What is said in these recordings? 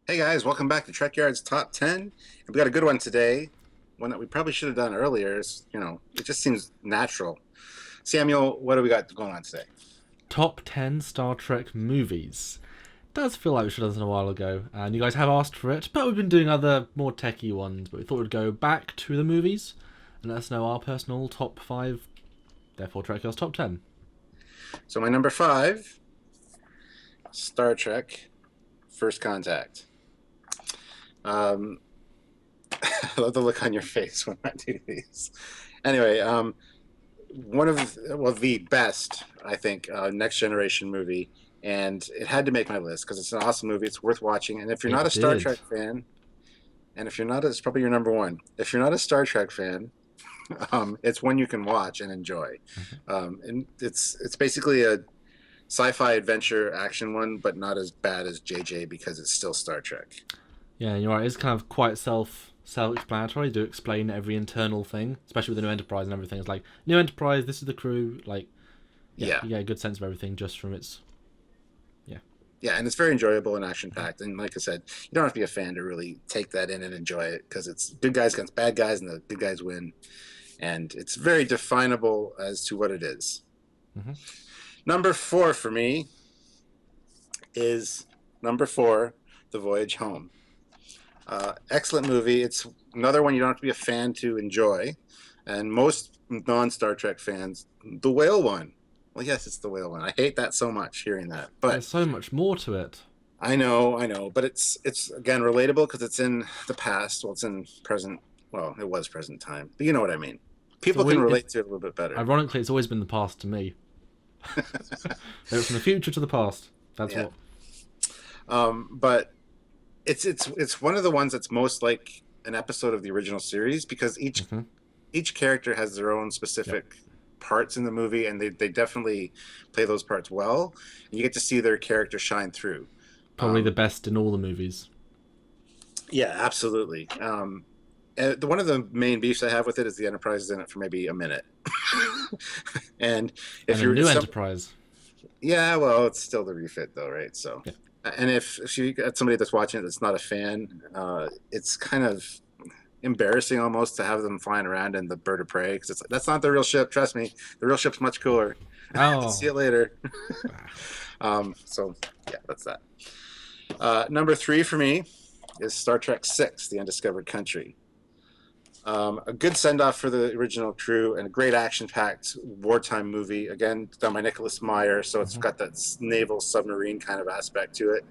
Hey guys, welcome back to Trekyards Top 10. And we got a good one today. One that we probably should have done earlier. It just seems natural. Samuel, what do we got going on today? Top 10 Star Trek movies. Does feel like we should have done this a while ago, and you guys have asked for it, but we've been doing other more techie ones, but we thought we'd go back to the movies and let us know our personal top 5, therefore Trek's top 10. So my number 5, Star Trek First Contact. I love the look on your face when I do these. Anyway, one of the best, I think, next generation movie, and it had to make my list because it's an awesome movie. It's worth watching, and if you're not a It Star did. Trek fan, and if you're not, it's probably your number one. If you're not a Star Trek fan, it's one you can watch and enjoy. And it's basically a sci-fi adventure action one, but not as bad as JJ because it's still Star Trek. Yeah, you're right, it's kind of quite self-explanatory. They do explain every internal thing, especially with the new Enterprise and everything. It's like, new Enterprise, this is the crew, like, yeah, Yeah, you get a good sense of everything just from its, yeah. yeah, and it's very enjoyable and action packed. And like I said, you don't have to be a fan to really take that in and enjoy it because it's good guys against bad guys, and the good guys win. And it's very definable as to what it is. hmm Number 4 for me is number 4, The Voyage Home. Excellent movie. It's another one you don't have to be a fan to enjoy. And most non-Star Trek fans, the whale one. Well, yes, it's the whale one. I hate that so much, hearing that. But There's so much more to it. I know. But it's again relatable because it's in the past. Well, it's in present. Well, it was present time. But you know what I mean. So People can relate to it a little bit better. ironically, it's always been the past to me. From the future to the past. That's Yeah. what. But it's one of the ones that's most like an episode of the original series because hmm each character has their own Yep. specific parts in the movie, and they definitely play those parts well, and you get to see their character shine through. Probably the um, best in all the movies. yeah, absolutely. One of the main beefs I have with it is the Enterprise is in it for maybe a minute. And if And a you're new some, Enterprise. yeah, well, it's still the refit though, right? So, Yeah. and if you got somebody that's watching it that's not a fan, it's kind of embarrassing almost to have them flying around in the bird of prey because it's like, that's not the real ship. Trust me, the real ship's much cooler. See Oh. you later. So yeah, that's that. Number 3 for me is Star Trek 6, The Undiscovered Country. A good send off for the original crew and a great action packed wartime movie. Again, done by Nicholas Meyer, so it's hmm got that naval submarine kind of aspect to it.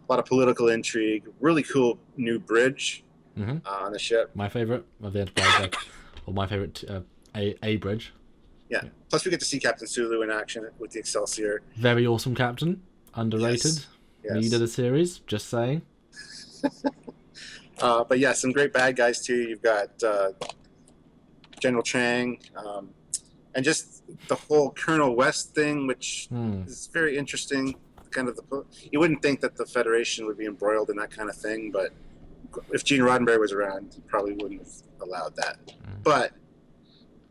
A lot of political intrigue, really cool new bridge hmm on the ship. My favorite of the Enterprise, or my favorite A bridge. Yeah. Yeah. Plus, we get to see Captain Sulu in action with the Excelsior. Very awesome captain. Underrated. Yes. Need of Yes. the series. Just saying. But yeah, some great bad guys too. You've got General Chang, and just the whole Colonel West thing, which Hmm. is very interesting. Kind of you wouldn't think that the Federation would be embroiled in that kind of thing, but if Gene Roddenberry was around, he probably wouldn't have allowed that. But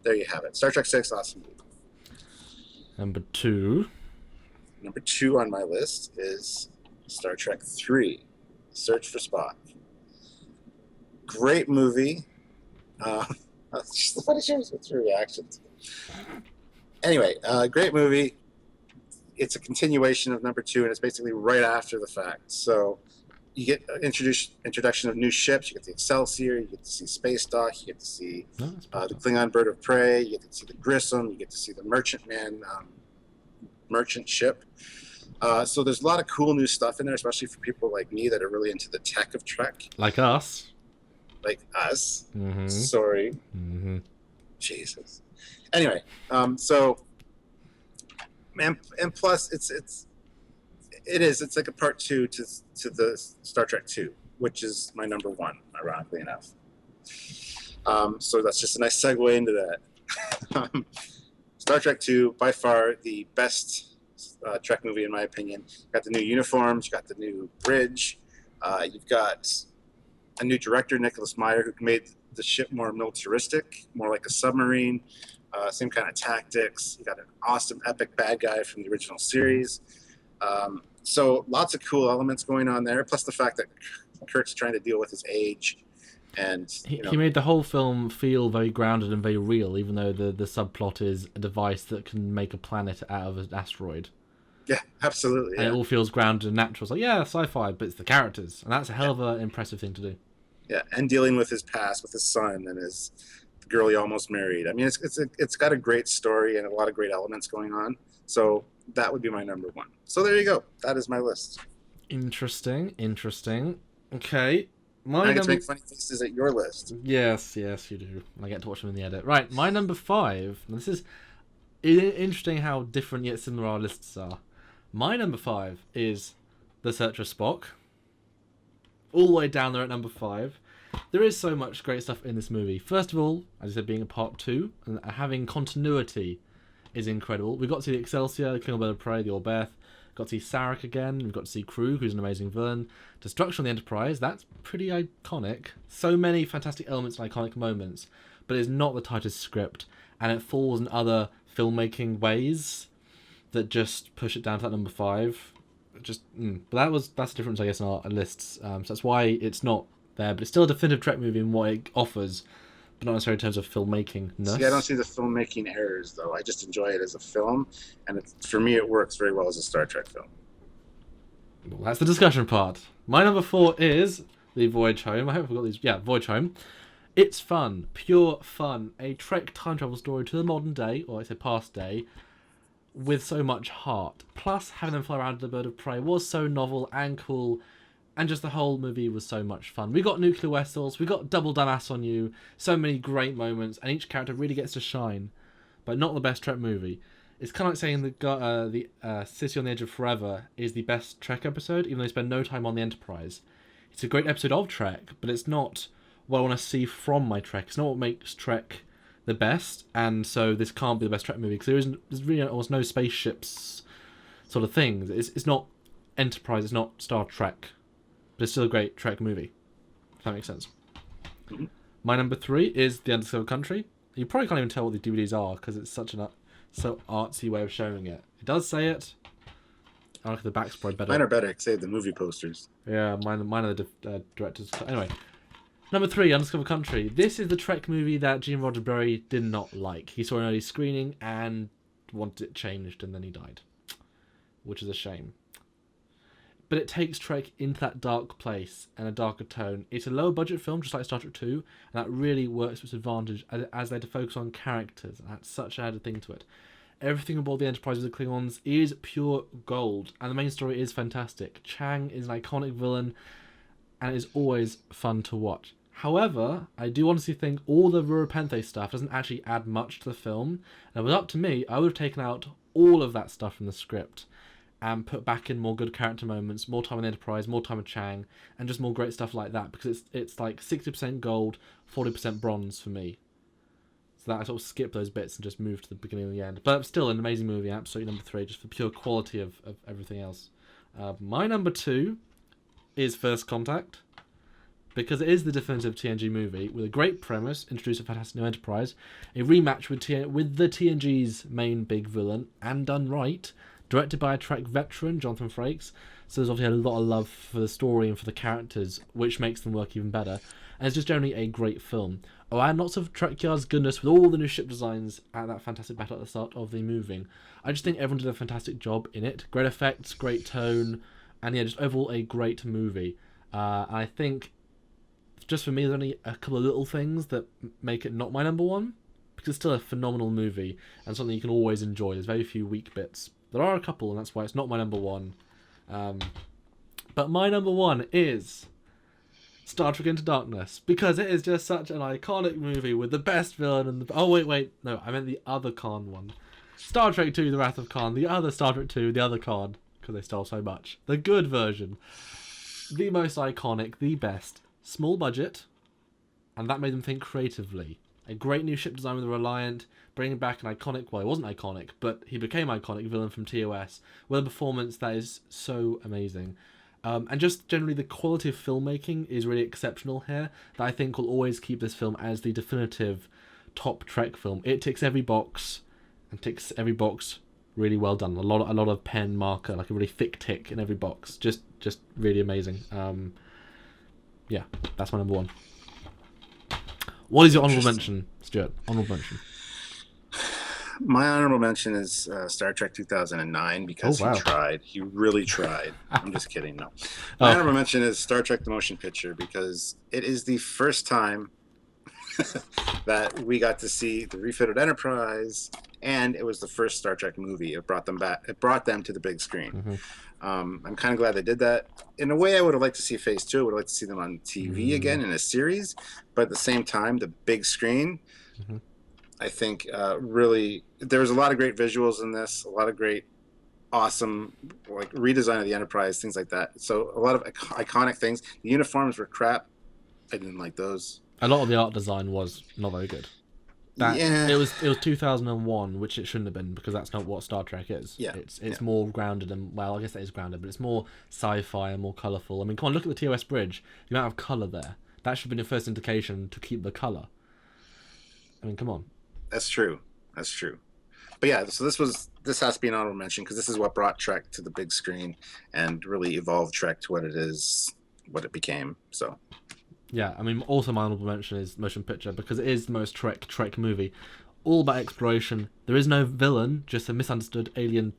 there you have it. Star Trek 6, awesome movie. Number 2. Number 2 on my list is Star Trek 3, Search for Spock. Great movie. What is yours? What's your reactions? Anyway, great movie. It's a continuation of number 2, and it's basically right after the fact. So you get introduction of new ships. You get the Excelsior. You get to see Space Dock. You get to see No, that's the better. Klingon Bird of Prey. You get to see the Grissom. You get to see the Merchantman merchant ship. So there's a lot of cool new stuff in there, especially for people like me that are really into the tech of Trek, Like us. like us. hmm Sorry, hmm Jesus. Anyway, so and plus it's like a part 2 to the Star Trek 2, which is my number 1, ironically enough. So that's just a nice segue into that. Star Trek 2, by far the best Trek movie in my opinion. You got the new uniforms, you got the new bridge, you've got a new director, Nicholas Meyer, who made the ship more militaristic, more like a submarine. Same kind of tactics. You got an awesome epic bad guy from the original series. So lots of cool elements going on there. Plus the fact that Kirk's trying to deal with his age, and He made the whole film feel very grounded and very real, even though the subplot is a device that can make a planet out of an asteroid. yeah, absolutely. And Yeah. it all feels grounded and natural. It's like, yeah, sci-fi, but it's the characters. And that's a hell of an impressive thing to do. Yeah, and dealing with his past, with his son and his the girl he almost married. I mean, it's got a great story and a lot of great elements going on. So that would be my number one. So there you go. That is my list. Interesting. Okay. I get to make funny faces at your list. Yes, you do. I get to watch them in the edit. Right, my number 5. This is interesting how different yet similar our lists are. My number 5 is The Search for Spock. All the way down there at number 5. There is so much great stuff in this movie. First of all, as I said, being a part 2 and having continuity is incredible. We got to see the Excelsior, the King of Prey, the Orbeth. Got to see Sarek again. We've got to see Krug, who's an amazing villain. Destruction on the Enterprise, that's pretty iconic. So many fantastic elements and iconic moments, but it's not the tightest script, and it falls in other filmmaking ways that just push it down to that number 5. But that's the difference, I guess, in our lists. So that's why it's not there, but it's still a definitive Trek movie in what it offers, but not necessarily in terms of filmmaking. See, I don't see the filmmaking errors, though. I just enjoy it as a film, and for me, it works very well as a Star Trek film. Well, that's the discussion part. My number 4 is the Voyage Home. I hope I've got these. Yeah, Voyage Home. It's fun, pure fun. A Trek time travel story to the modern day, or I say past day, with so much heart. Plus, having them fly around the Bird of Prey was so novel and cool, and just the whole movie was so much fun. We got nuclear vessels, we got double dumbass on you, so many great moments, and each character really gets to shine. But not the best Trek movie. It's kind of like saying the City on the Edge of Forever is the best Trek episode, even though they spend no time on the Enterprise. It's a great episode of Trek, but it's not what I want to see from my Trek. It's not what makes Trek the best, and so this can't be the best Trek movie, because there's really almost no spaceships sort of things. It's not Enterprise, it's not Star Trek, but it's still a great Trek movie, if that makes sense. Mm-hmm. My number 3 is The Undiscovered Country. You probably can't even tell what the DVDs are, because it's such an so artsy way of showing it. It does say it. I like the back spread better. Mine are better, say the movie posters. Yeah, mine are the directors. Anyway, number 3, Undiscovered Country. This is the Trek movie that Gene Roddenberry did not like. He saw an early screening and wanted it changed, and then he died, which is a shame. But it takes Trek into that dark place and a darker tone. It's a lower budget film, just like Star Trek 2, and that really works to its advantage as they had to focus on characters, and that's such an added thing to it. Everything aboard the Enterprise with the Klingons is pure gold, and the main story is fantastic. Chang is an iconic villain, and it is always fun to watch. However, I do honestly think all the Ruropenthe stuff doesn't actually add much to the film, and if it was up to me, I would have taken out all of that stuff from the script and put back in more good character moments, more time on the Enterprise, more time with Chang, and just more great stuff like that, because it's like 60% gold, 40% bronze for me. So that I sort of skip those bits and just move to the beginning and the end. But still an amazing movie, absolutely number 3, just for pure quality of everything else. My number 2 is First Contact, because it is the definitive TNG movie, with a great premise, introduce a fantastic new Enterprise, a rematch with the TNG's main big villain, and done right, directed by a Trek veteran, Jonathan Frakes, so there's obviously a lot of love for the story and for the characters, which makes them work even better, and it's just generally a great film. Oh, and lots of Trekyards goodness with all the new ship designs and that fantastic battle at the start of the movie. I just think everyone did a fantastic job in it. Great effects, great tone, and yeah, just overall a great movie. And I think, just for me, there's only a couple of little things that make it not my number 1, because it's still a phenomenal movie and something you can always enjoy. There's very few weak bits. There are a couple, and that's why it's not my number 1. But my number 1 is Star Trek Into Darkness, because it is just such an iconic movie with the best villain and the... Oh, wait, no, I meant the other Khan one. Star Trek 2, The Wrath of Khan, the other Star Trek 2, the other Khan, because they stole so much. The good version. The most iconic, the best. Small budget, and that made them think creatively. A great new ship design with the Reliant, bringing back an iconic, well, he wasn't iconic, but he became iconic villain from TOS, with a performance that is so amazing. And just generally the quality of filmmaking is really exceptional here, that I think will always keep this film as the definitive top Trek film. It ticks every box, and ticks every box Really well done. A lot of pen marker, like a really thick tick in every box. Just really amazing. Yeah, that's my number one. What is your honorable mention, Stuart? Honorable mention. My honorable mention is Star Trek 2009 because wow. he tried. He really tried. I'm just kidding. No. Oh. My honorable mention is Star Trek: The Motion Picture because it is the first time that we got to see the refitted Enterprise, and it was the first Star Trek movie. It brought them back. It brought them to the big screen. Mm-hmm. I'm kind of glad they did that. In a way, I would have liked to see Phase 2. I would have liked to see them on TV again in a series, but at the same time, the big screen. Mm-hmm. I think really there was a lot of great visuals in this, a lot of great, awesome like redesign of the Enterprise, things like that. So a lot of iconic things. The uniforms were crap. I didn't like those. A lot of the art design was not very good. It was 2001, which it shouldn't have been because that's not what Star Trek is. Yeah, it's more grounded and well, I guess that is grounded, but it's more sci-fi and more colourful. I mean, come on, look at the TOS bridge. The amount of colour there. That should have been your first indication to keep the colour. I mean, come on. That's true. But yeah, so this has to be an honorable mention because this is what brought Trek to the big screen and really evolved Trek to what it is, what it became. So yeah, I mean, also my honorable mention is motion picture because it is the most Trek movie, all about exploration. There is no villain, just a misunderstood alien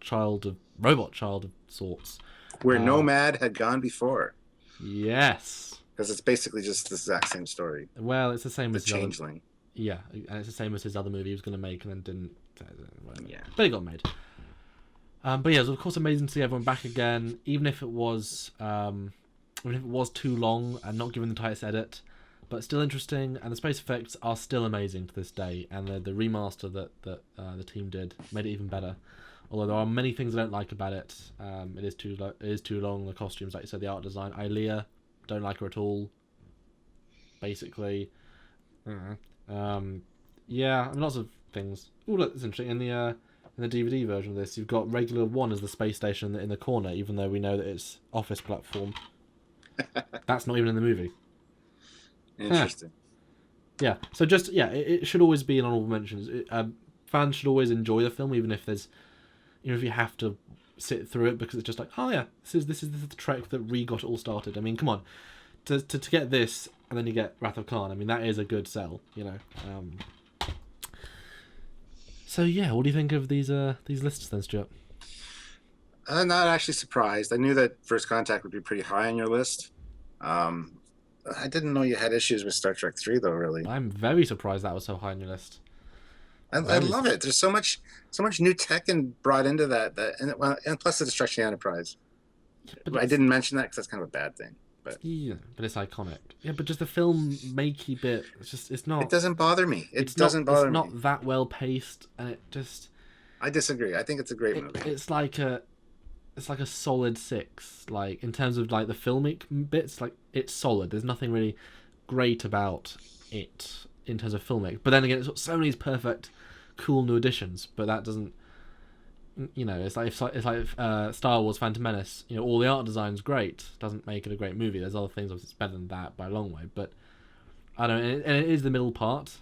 robot child of sorts. Where Nomad had gone before. Yes, because it's basically just the exact same story. Well, it's the same as Changeling. Yeah, and it's the same as his other movie he was going to make and then didn't. Yeah. But it got made. But yeah, it was of course amazing to see everyone back again, even if it was too long and not given the tightest edit, but still interesting. And the space effects are still amazing to this day. And the remaster that the team did made it even better. Although there are many things I don't like about it. It is too long. The costumes, like you said, the art design. Ilea, don't like her at all. Basically. Yeah, I mean, lots of things. Oh, look, it's interesting. In the DVD version of this, you've got Regular One as the space station in the corner, even though we know that it's office platform. That's not even in the movie. Interesting. Yeah. So it should always be an honorable mention. Fans should always enjoy the film, even if you have to sit through it because it's just like, oh yeah, this is the Trek that got it all started. I mean, come on, to get this and then you get Wrath of Khan. I mean, that is a good sell, you know. So yeah, what do you think of these lists then, Stuart? I'm not actually surprised. I knew that First Contact would be pretty high on your list. I didn't know you had issues with Star Trek 3 though, really. I'm very surprised that was so high on your list. I love it. There's so much new tech and brought into that and plus the destruction of the Enterprise. Yeah, I didn't mention that because that's kind of a bad thing. But yeah, but it's iconic. Yeah, but just the filmmaky bit, it's not. It doesn't bother me. It's not that well paced, and it just. I disagree. I think it's a great movie. It's like a solid 6. Like in terms of like the filmic bits, like it's solid. There's nothing really great about it in terms of filmic. But then again, it's got so many perfect, cool new additions. But that doesn't. You know, it's like Star Wars Phantom Menace. You know, all the art design's great. Doesn't make it a great movie. There's other things obviously better than that by a long way. But I don't know, and it is the middle part.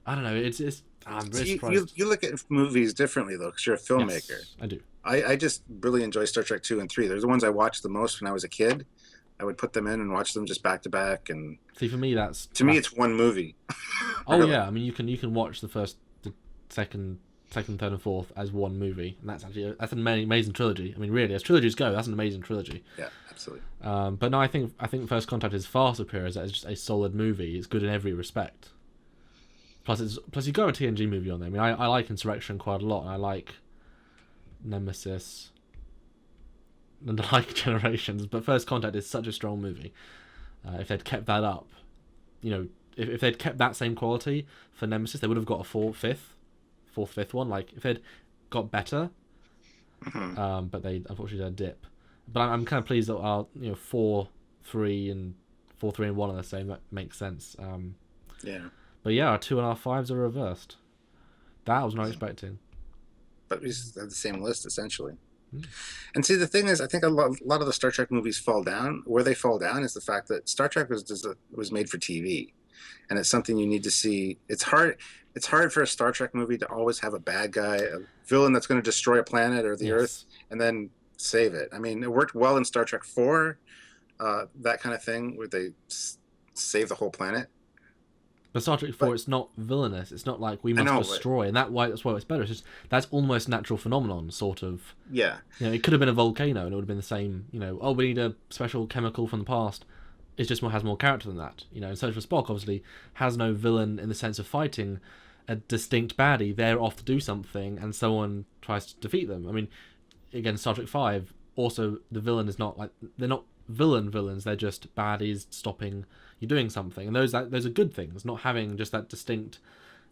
I don't know. It's. I'm very surprised. You look at movies differently though, because you're a filmmaker. Yes, I do. I just really enjoy Star Trek 2 and 3. They're the ones I watched the most when I was a kid. I would put them in and watch them just back to back. And see, for me, me, it's one movie. Oh really? Yeah, I mean, you can watch the second, third, and fourth as one movie, and that's an amazing trilogy. I mean, really, as trilogies go, that's an amazing trilogy. Yeah, absolutely. But no, I think First Contact is far superior as just a solid movie. It's good in every respect. Plus you got a TNG movie on there. I mean, I like Insurrection quite a lot, and I like Nemesis, and I like Generations. But First Contact is such a strong movie. If they'd kept that up, you know, if they'd kept that same quality for Nemesis, they would have got a fourth, fifth one. Like if they'd got better, but they unfortunately did a dip. But I'm kind of pleased that our 4, 3, and 1 are the same. That makes sense. Yeah. But yeah, our 2 and our 5s are reversed. That I was not expecting. But we just have the same list essentially. And see, the thing is, I think a lot of the Star Trek movies fall down. Where they fall down is the fact that Star Trek was made for TV, and it's something you need to see. It's hard. it's hard for a Star Trek movie to always have a bad guy, a villain that's going to destroy a planet or the Earth, and then save it. I mean, it worked well in Star Trek 4, that kind of thing, where they save the whole planet. But Star Trek 4, it's not villainous. It's not like we must destroy, and that's why it's better. It's just that's almost natural phenomenon, sort of. Yeah. You know, it could have been a volcano, and it would have been the same. You know, oh, we need a special chemical from the past. It just has more character than that. You know, and Search for Spock obviously has no villain in the sense of fighting a distinct baddie. They're off to do something, and someone tries to defeat them. I mean, again, Star Trek 5. Also, the villain is not like they're not villains. They're just baddies stopping you doing something, and those are good things. Not having just that distinct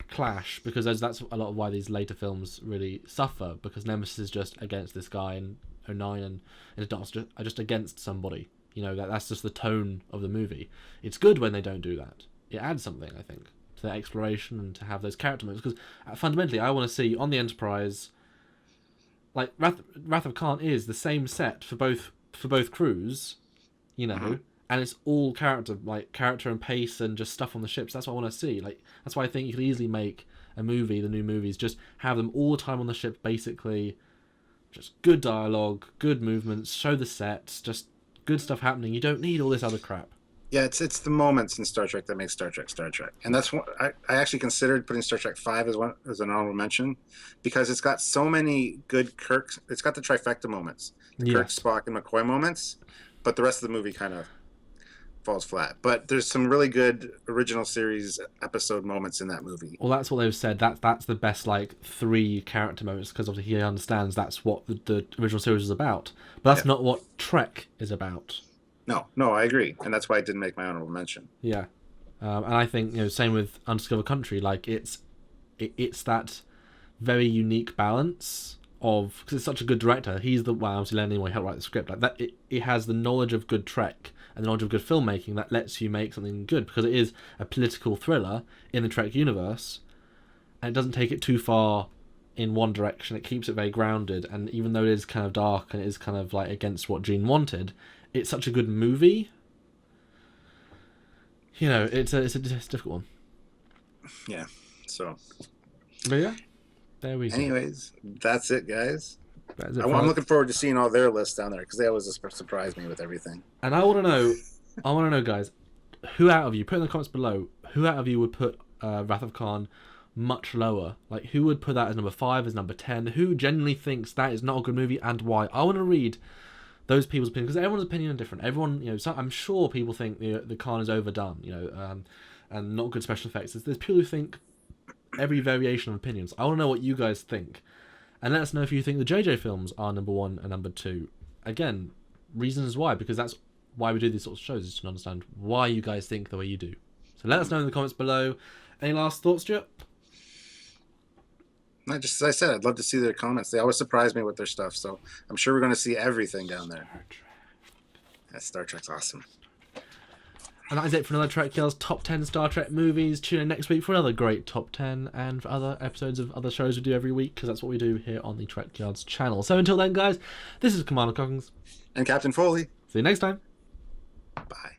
clash, because that's a lot of why these later films really suffer. Because Nemesis is just against this guy in 09, and it's just against somebody. You know, that's just the tone of the movie. It's good when they don't do that. It adds something, I think, to the exploration and to have those character moments. Because fundamentally, I want to see on the Enterprise, like Wrath of Khan is the same set for both crews, you know, and it's all character and pace and just stuff on the ships. That's what I want to see. Like that's why I think you could easily make a movie, the new movies, just have them all the time on the ship, basically, just good dialogue, good movements, show the sets, just good stuff happening. You don't need all this other crap. Yeah, it's the moments in Star Trek that make Star Trek Star Trek, and that's what I actually considered putting Star Trek 5 as an honorable mention, because it's got so many good Kirk. It's got the trifecta moments, the Kirk, Spock, and McCoy moments, but the rest of the movie kind of falls flat. But there's some really good original series episode moments in that movie. Well, that's what they've said. That's the best 3 character moments, because obviously he understands that's what the original series is about. But that's not what Trek is about. No, I agree, and that's why I didn't make my honorable mention. Yeah, and I think same with Undiscovered Country. Like it's that very unique balance of, because it's such a good director. He's the one obviously Lenny helped write the script. Like that, it has the knowledge of good Trek and the knowledge of good filmmaking that lets you make something good, because it is a political thriller in the Trek universe, and it doesn't take it too far in one direction. It keeps it very grounded, and even though it is kind of dark and it is kind of against what Gene wanted, it's such a good movie. You know, it's a difficult one. Yeah. So. But yeah, there we go. Anyways, that's it, guys. That is it. I'm looking forward to seeing all their lists down there, because they always surprise me with everything. And I want to know, guys, who out of you, put in the comments below, who out of you would put Wrath of Khan much lower? Like, who would put that as number 5, as number 10? Who genuinely thinks that is not a good movie, and why? I want to read those people's opinion, because everyone's opinion is different. Everyone, I'm sure people think the Khan is overdone, and not good special effects. There's people who think every variation of opinions. I want to know what you guys think, and let us know if you think the JJ films are number 1 and number 2. Again, reasons why, because that's why we do these sorts of shows, is to understand why you guys think the way you do. So let us know in the comments below. Any last thoughts, Stuart? Just as I said, I'd love to see their comments. They always surprise me with their stuff, so I'm sure we're going to see everything down there. Star Trek's awesome. And that is it for another Trekyards Top 10 Star Trek movies. Tune in next week for another great Top 10 and for other episodes of other shows we do every week, because that's what we do here on the Trekyards channel. So until then, guys, this is Commander Coggins. And Captain Foley. See you next time. Bye.